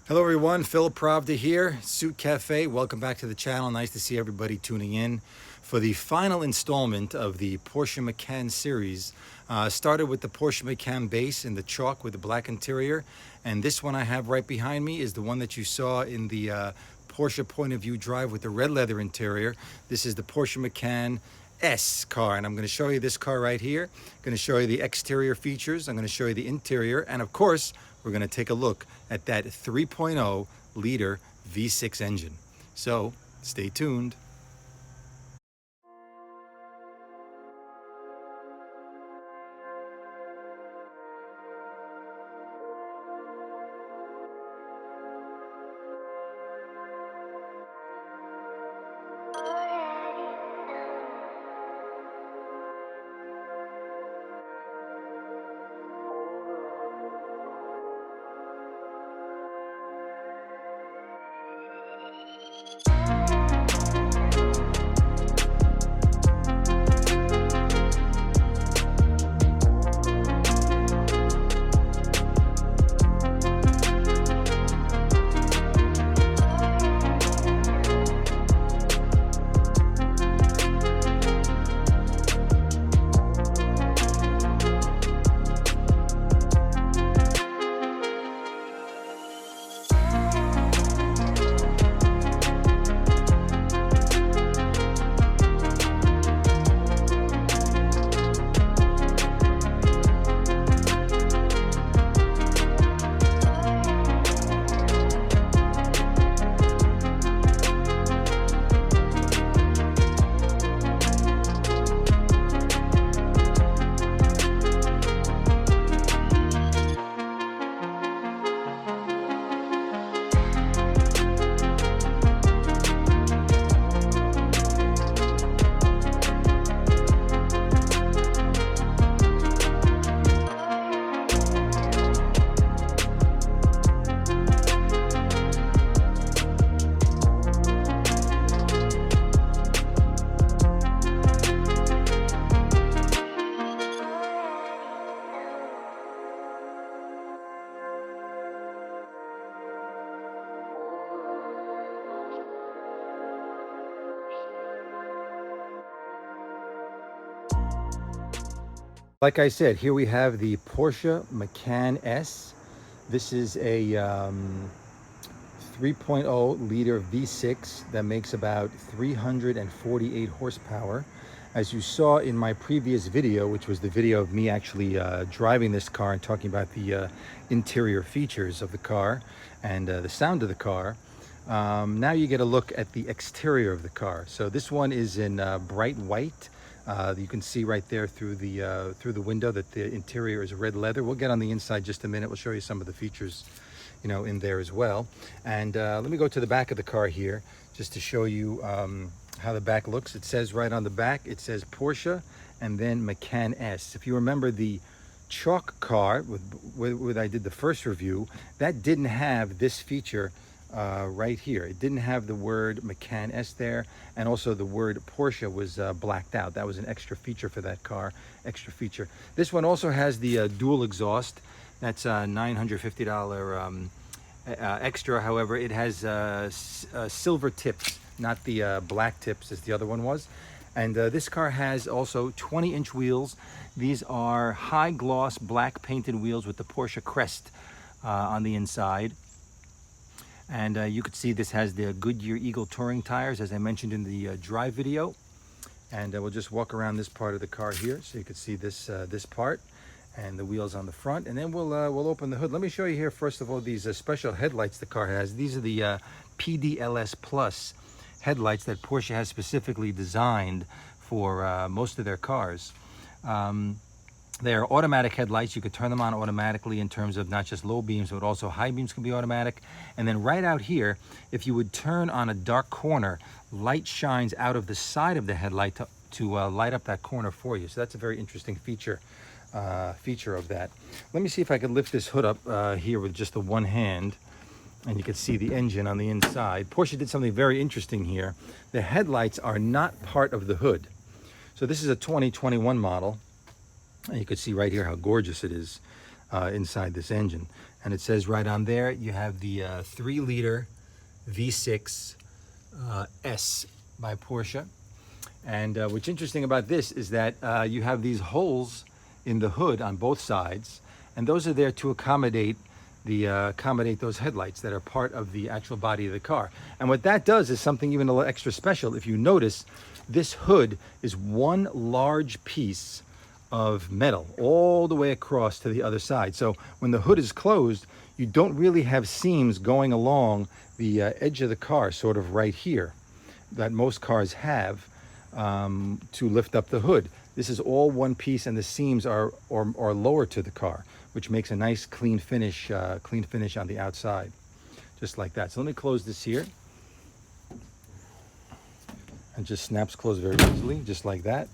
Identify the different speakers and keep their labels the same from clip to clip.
Speaker 1: Hello everyone, Phil Pravda here, Suit Cafe. Welcome back to the channel. Nice to see everybody tuning in for the final installment of the Porsche Macan series. Started with the Porsche Macan base in the chalk with the black interior, and this one I have right behind me is the one that you saw in the Porsche point of view drive with the red leather interior. This is the Porsche Macan S car, and I'm going to show you this car right here. I'm going to show you the exterior features, I'm going to show you the interior, and of course we're going to take a look at that 3.0 liter V6 engine. So stay tuned. Like I said, here we have the Porsche Macan S. This is a 3.0 liter V6 that makes about 348 horsepower. As you saw in my previous video, which was the video of me actually driving this car and talking about the interior features of the car and the sound of the car, now you get a look at the exterior of the car. So this one is in bright white. You can see right there through the window that the interior is red leather. We'll get on the inside just a minute. We'll show you some of the features, you know, in there as well. And let me go to the back of the car here just to show you how the back looks. It says right on the back, it says Porsche and then Macan S. If you remember the chalk car with I did the first review, that didn't have this feature right here. It didn't have the word Macan S there, and also the word Porsche was blacked out. That was an extra feature for that car, extra feature. This one also has the dual exhaust. That's $950 extra. However, it has silver tips, not the black tips as the other one was. And this car has also 20-inch wheels. These are high gloss black painted wheels with the Porsche crest on the inside. And you could see this has the Goodyear Eagle touring tires, as I mentioned in the drive video. And we'll just walk around this part of the car here so you can see this this part and the wheels on the front. And then we'll open the hood. Let me show you here first of all these special headlights the car has. These are the PDLS Plus headlights that Porsche has specifically designed for most of their cars. They are automatic headlights. You could turn them on automatically in terms of not just low beams, but also high beams can be automatic. And then right out here, if you would turn on a dark corner, light shines out of the side of the headlight to light up that corner for you. So that's a very interesting feature of that. Let me see if I can lift this hood up here with just the one hand. And you can see the engine on the inside. Porsche did something very interesting here. The headlights are not part of the hood. So this is a 2021 model. And you can see right here how gorgeous it is inside this engine. and it says right on there, you have the 3-liter V6 S by Porsche. And what's interesting about this is that you have these holes in the hood on both sides, and those are there to accommodate those headlights that are part of the actual body of the car. And what that does is something even a little extra special. If you notice, this hood is one large piece of metal all the way across to the other side. So when the hood is closed, you don't really have seams going along the edge of the car, sort of right here, that most cars have to lift up the hood. This is all one piece, and the seams are lower to the car, which makes a nice clean finish on the outside, just like that. So let me close this here. And just snaps closed very easily, just like that.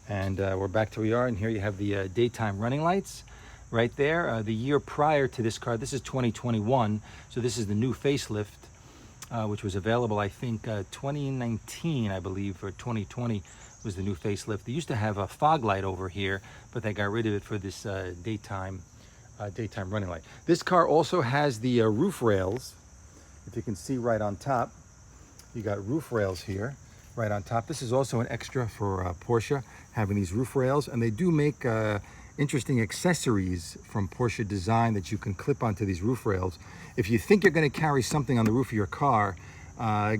Speaker 1: And we're back to where we are, and here you have the daytime running lights right there. The year prior to this car, this is 2021, so this is the new facelift, which was available, I think, 2019, I believe, or 2020 was the new facelift. They used to have a fog light over here, but they got rid of it for this daytime running light. This car also has the roof rails. If you can see right on top, you got roof rails here right on top. This is also an extra for Porsche, having these roof rails, and they do make interesting accessories from Porsche design that you can clip onto these roof rails. If you think you're going to carry something on the roof of your car,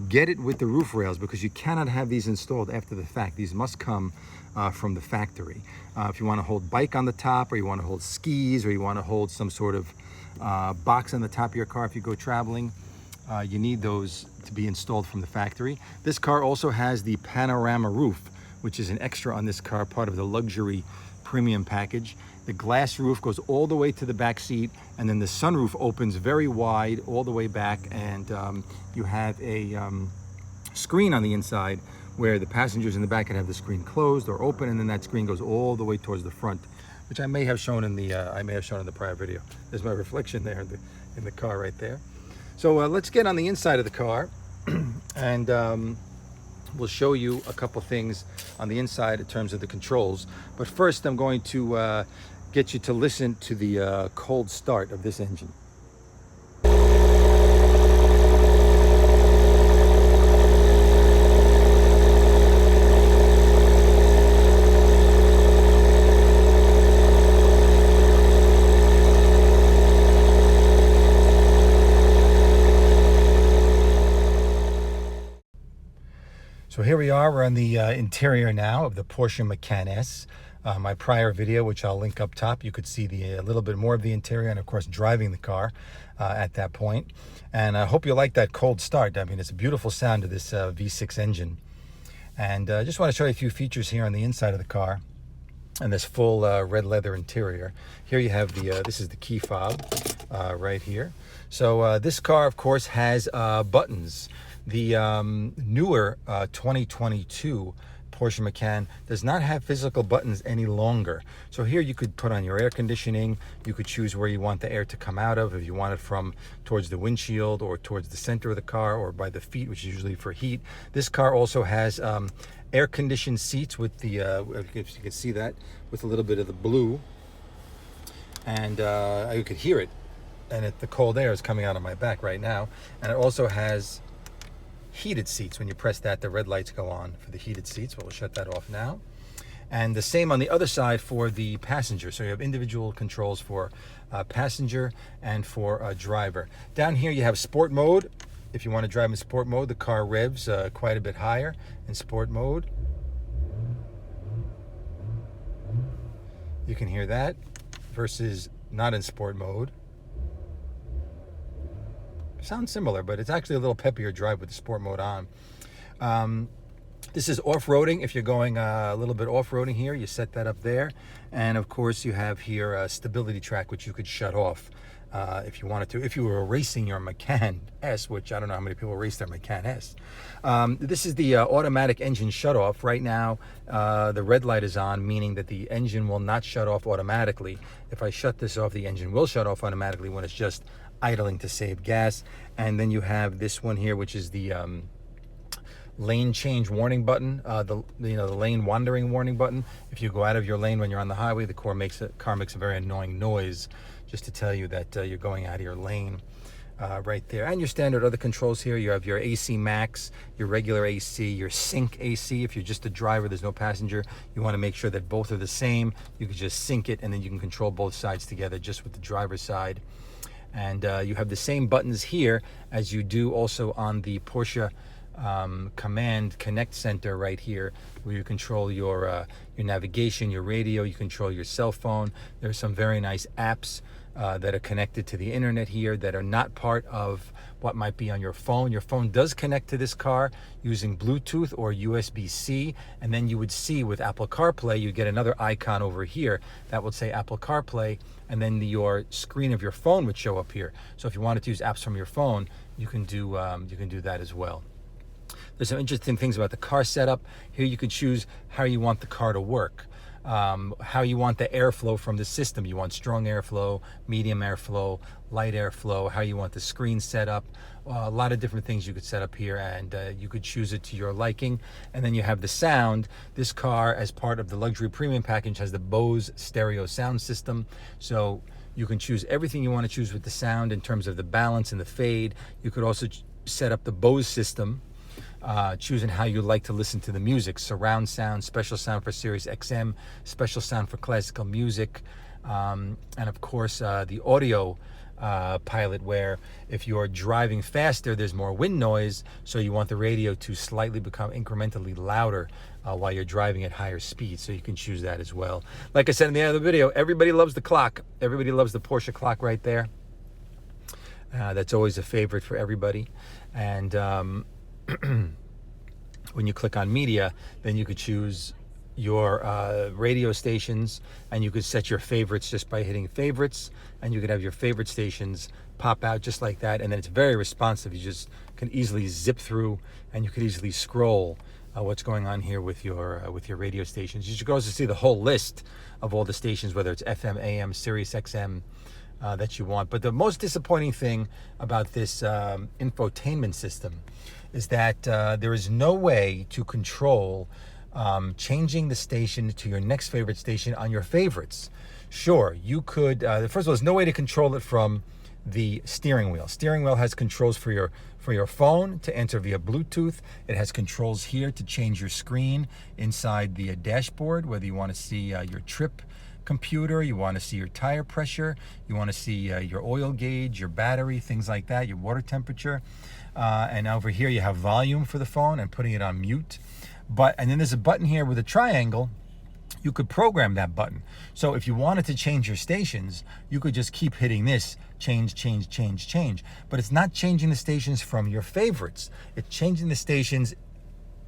Speaker 1: get it with the roof rails, because you cannot have these installed after the fact. These must come from the factory. If you want to hold bike on the top, or you want to hold skis, or you want to hold some sort of box on the top of your car if you go traveling, you need those to be installed from the factory. This car also has the Panorama Roof, which is an extra on this car, part of the luxury premium package. The glass roof goes all the way to the back seat, and then the sunroof opens very wide all the way back, and you have a screen on the inside where the passengers in the back can have the screen closed or open, and then that screen goes all the way towards the front, which I may have shown in the prior video. There's my reflection there in the car right there. So let's get on the inside of the car, and we'll show you a couple things on the inside in terms of the controls. But first, I'm going to get you to listen to the cold start of this engine. So here we are, we're on the interior now of the Porsche Macan S. My prior video, which I'll link up top, you could see a little bit more of the interior, and of course driving the car at that point. And I hope you like that cold start. I mean, it's a beautiful sound of this V6 engine. And I just want to show you a few features here on the inside of the car, and this full red leather interior. Here you have this is the key fob right here. So this car, of course, has buttons. The newer 2022 Porsche Macan does not have physical buttons any longer. So here you could put on your air conditioning. You could choose where you want the air to come out of, if you want it from towards the windshield or towards the center of the car or by the feet, which is usually for heat. This car also has air conditioned seats with the, if you can see that, with a little bit of the blue. And you could hear it. And the cold air is coming out of my back right now. And it also has heated seats. When you press that, the red lights go on for the heated seats. We'll shut that off now. And the same on the other side for the passenger. So you have individual controls for passenger and for driver. Down here you have sport mode. If you want to drive in sport mode, the car revs quite a bit higher in sport mode. You can hear that versus not in sport mode. Sounds similar, but it's actually a little peppier drive with the sport mode on. This is off-roading. If you're going a little bit off-roading here, you set that up there. And of course, you have here a stability track, which you could shut off if you wanted to. If you were racing your Macan S, which I don't know how many people race their Macan S. This is the automatic engine shut-off. Right now, the red light is on, meaning that the engine will not shut off automatically. If I shut this off, the engine will shut off automatically when it's just idling to save gas. And then you have this one here, which is the lane change warning button, the lane wandering warning button. If you go out of your lane when you're on the highway, the car makes a very annoying noise just to tell you that you're going out of your lane. Right there. And your standard other controls here, you have your AC max, your regular AC, your sync AC. If you're just a driver, there's no passenger, you want to make sure that both are the same. You can just sync it, and then you can control both sides together just with the driver's side. And you have the same buttons here as you do also on the Porsche Command Connect Center right here, where you control your navigation, your radio, you control your cell phone. There's some very nice apps that are connected to the internet here that are not part of what might be on your phone. Your phone does connect to this car using Bluetooth or USB-C, and then you would see with Apple CarPlay, you get another icon over here that would say Apple CarPlay, and then your screen of your phone would show up here. So if you wanted to use apps from your phone, you can do that as well. There's some interesting things about the car setup. Here you can choose how you want the car to work. How you want the airflow from the system. You want strong airflow, medium airflow, light airflow, how you want the screen set up. A lot of different things you could set up here, and you could choose it to your liking. And then you have the sound. This car, as part of the luxury premium package, has the Bose stereo sound system. So you can choose everything you want to choose with the sound in terms of the balance and the fade. You could also set up the Bose system, choosing how you like to listen to the music: surround sound, special sound for Sirius XM, special sound for classical music, and of course the audio pilot, where if you're driving faster, there's more wind noise, so you want the radio to slightly become incrementally louder while you're driving at higher speeds, so you can choose that as well. Like I said in the other video, everybody loves the clock. Everybody loves the Porsche clock right there. That's always a favorite for everybody. And when you click on media, then you could choose your radio stations, and you could set your favorites just by hitting favorites, and you could have your favorite stations pop out just like that. And then it's very responsive. You just can easily zip through, and you could easily scroll what's going on here with your radio stations. You should also see the whole list of all the stations, whether it's FM, AM, Sirius XM, that you want. But the most disappointing thing about this infotainment system is that there is no way to control changing the station to your next favorite station on your favorites. Sure, you could, first of all, there's no way to control it from the steering wheel. Steering wheel has controls for your phone to enter via Bluetooth. It has controls here to change your screen inside the dashboard, whether you want to see your trip computer, you want to see your tire pressure, you want to see your oil gauge, your battery, things like that, your water temperature. And over here you have volume for the phone and putting it on mute. And then there's a button here with a triangle. You could program that button. So if you wanted to change your stations, you could just keep hitting this, change, change, change, change. But it's not changing the stations from your favorites. It's changing the stations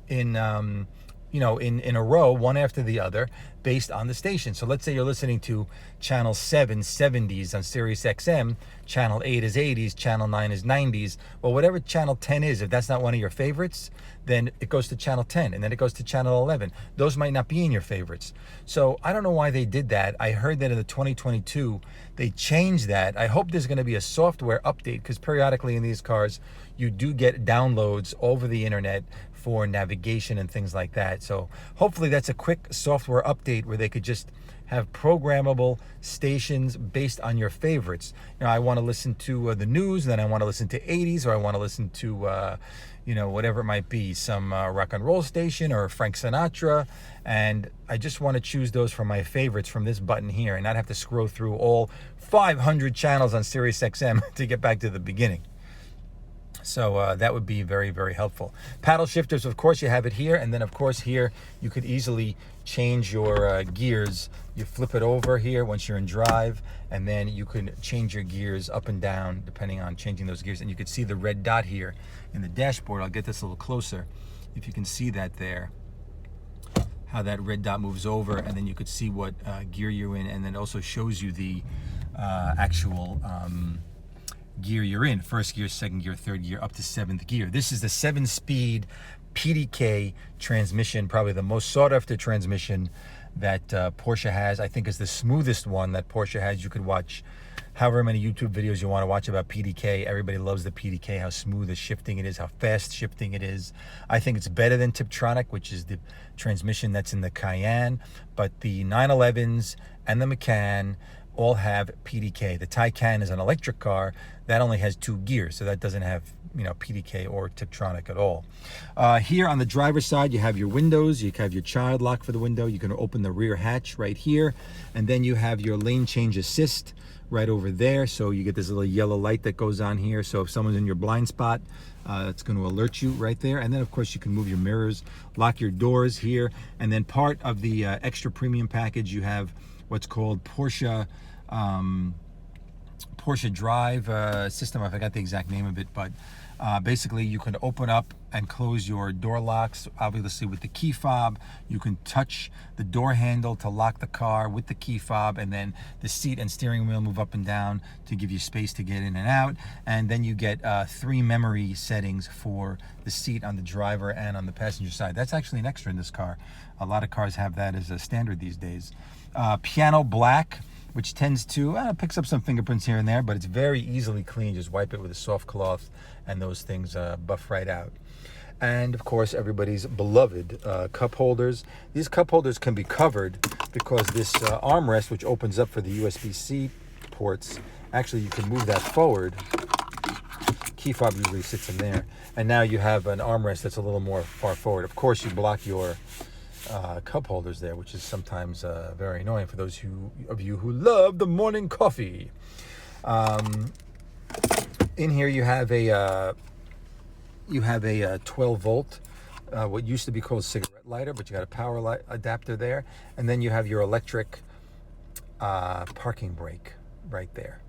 Speaker 1: in a row, one after the other, based on the station. So let's say you're listening to channel 7, 70s on Sirius XM, channel 8 is 80s, channel 9 is 90s. Well, whatever channel 10 is, if that's not one of your favorites, then it goes to channel 10, and then it goes to channel 11. Those might not be in your favorites. So I don't know why they did that. I heard that in the 2022, they changed that. I hope there's going to be a software update, because periodically in these cars, you do get downloads over the internet for navigation and things like that. So hopefully that's a quick software update where they could just have programmable stations based on your favorites. I want to listen to the news, then I want to listen to 80s, or I want to listen to whatever it might be, some rock and roll station or Frank Sinatra, and I just want to choose those from my favorites from this button here and not have to scroll through all 500 channels on Sirius XM to get back to the beginning. So that would be very, very helpful. Paddle shifters, of course, you have it here. And then, of course, here you could easily change your gears. You flip it over here once you're in drive, and then you can change your gears up and down depending on changing those gears. And you can see the red dot here in the dashboard. I'll get this a little closer if you can see that there, how that red dot moves over, and then you could see what gear you're in, and then also shows you the actual gear you're in: first gear, second gear, third gear, up to seventh gear. This is the 7-speed PDK transmission, probably the most sought after transmission that Porsche has. I think is the smoothest one that Porsche has. You could watch however many YouTube videos you want to watch about PDK. Everybody loves the PDK, how smooth the shifting it is, how fast shifting it is. I think it's better than Tiptronic, which is the transmission that's in the Cayenne, but the 911s and the Macan all have PDK. The Taycan is an electric car that only has 2 gears, so that doesn't have, you know, PDK or Tiptronic at all. Here on the driver's side, you have your windows. You have your child lock for the window. You can open the rear hatch right here, and then you have your lane change assist right over there. So you get this little yellow light that goes on here. So if someone's in your blind spot, it's going to alert you right there. And then of course you can move your mirrors, lock your doors here, and then part of the extra premium package, you have what's called Porsche Drive system. I forgot the exact name of it, but basically you can open up and close your door locks, obviously with the key fob. You can touch the door handle to lock the car with the key fob, and then the seat and steering wheel move up and down to give you space to get in and out. And then you get 3 memory settings for the seat on the driver and on the passenger side. That's actually an extra in this car. A lot of cars have that as a standard these days. Piano black, which tends to picks up some fingerprints here and there, but it's very easily clean. Just wipe it with a soft cloth and those things buff right out. And of course, everybody's beloved cup holders. These cup holders can be covered because this armrest, which opens up for the USB-C ports, actually you can move that forward. Key fob usually sits in there, and now you have an armrest that's a little more far forward. Of course, you block your cup holders there, which is sometimes very annoying for those of you who love the morning coffee. In here you have a 12 volt, what used to be called cigarette lighter, but you got a power light adapter there, and then you have your electric parking brake right there.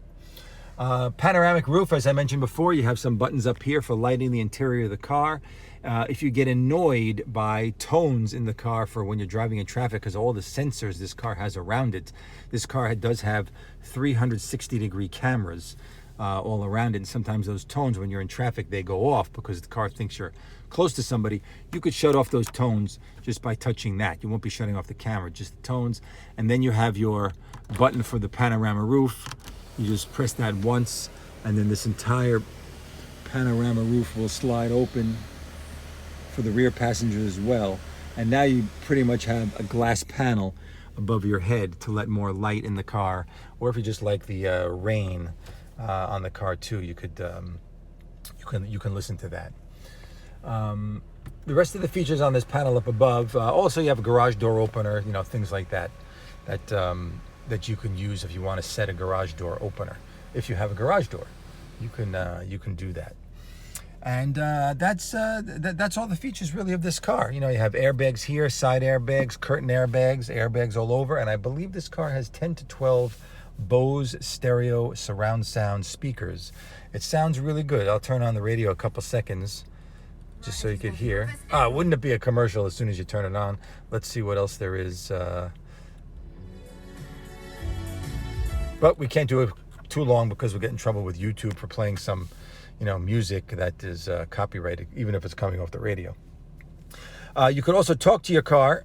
Speaker 1: Panoramic roof, as I mentioned before, you have some buttons up here for lighting the interior of the car. If you get annoyed by tones in the car for when you're driving in traffic, because all the sensors this car has around it, this car does have 360-degree cameras all around it, and sometimes those tones when you're in traffic, they go off because the car thinks you're close to somebody. You could shut off those tones just by touching that. You won't be shutting off the camera, just the tones. And then you have your button for the panorama roof. You just press that once, and then this entire panorama roof will slide open for the rear passenger as well. And now you pretty much have a glass panel above your head to let more light in the car. Or if you just like the rain on the car too, you could you can listen to that. The rest of the features on this panel up above, also you have a garage door opener, you know, things like that that you can use if you want to set a garage door opener. If you have a garage door, you can do that. And that's all the features really of this car. You know, you have airbags here, side airbags, curtain airbags, airbags all over, and I believe this car has 10 to 12 Bose stereo surround sound speakers. It sounds really good. I'll turn on the radio a couple seconds just so you could hear. Wouldn't it be a commercial as soon as you turn it on? Let's see what else there is. But we can't do it too long because we'll get in trouble with YouTube for playing some, you know, music that is copyrighted, even if it's coming off the radio. You could also talk to your car.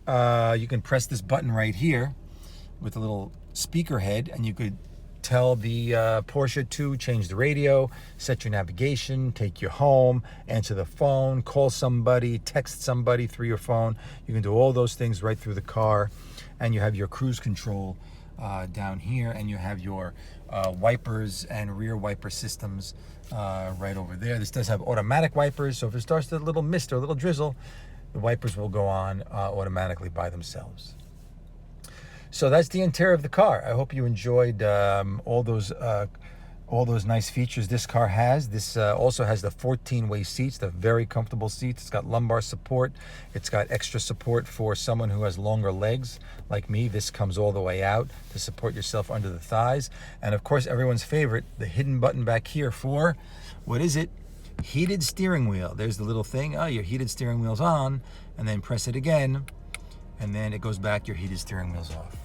Speaker 1: You can press this button right here with a little speaker head, and you could tell the Porsche to change the radio, set your navigation, take you home, answer the phone, call somebody, text somebody through your phone. You can do all those things right through the car. And you have your cruise control down here, and you have your wipers and rear wiper systems right over there. This does have automatic wipers, so if it starts to a little mist or a little drizzle, the wipers will go on automatically by themselves. So that's the interior of the car. I hope you enjoyed all those nice features this car has. This also has the 14-way seats, the very comfortable seats. It's got lumbar support. It's got extra support for someone who has longer legs like me. This comes all the way out to support yourself under the thighs. And of course, everyone's favorite, the hidden button back here for, what is it? Heated steering wheel. There's the little thing. Oh, your heated steering wheel's on, and then press it again, and then it goes back, your heated steering wheel's off.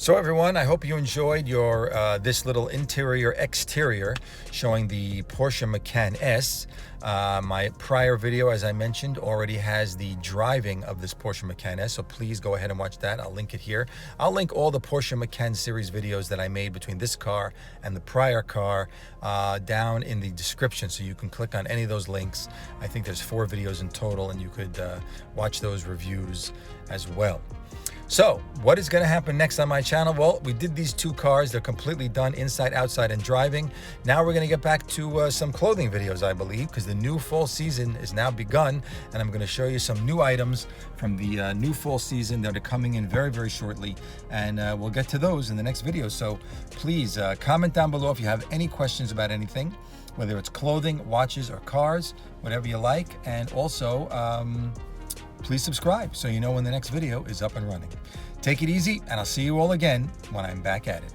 Speaker 1: So everyone, I hope you enjoyed your this little interior exterior showing the Porsche Macan S. My prior video, as I mentioned, already has the driving of this Porsche Macan S, so please go ahead and watch that. I'll link it here. I'll link all the Porsche Macan series videos that I made between this car and the prior car down in the description, so you can click on any of those links. I think there's 4 videos in total, and you could watch those reviews as well. So what is going to happen next on my channel? Well, we did these 2 cars. They're completely done inside, outside, and driving. Now we're going to get back to some clothing videos, I believe, because the new fall season is now begun, and I'm going to show you some new items from the new fall season that are coming in very, very shortly, and we'll get to those in the next video. So please comment down below if you have any questions about anything, whether it's clothing, watches, or cars, whatever you like, and also please subscribe so you know when the next video is up and running. Take it easy, and I'll see you all again when I'm back at it.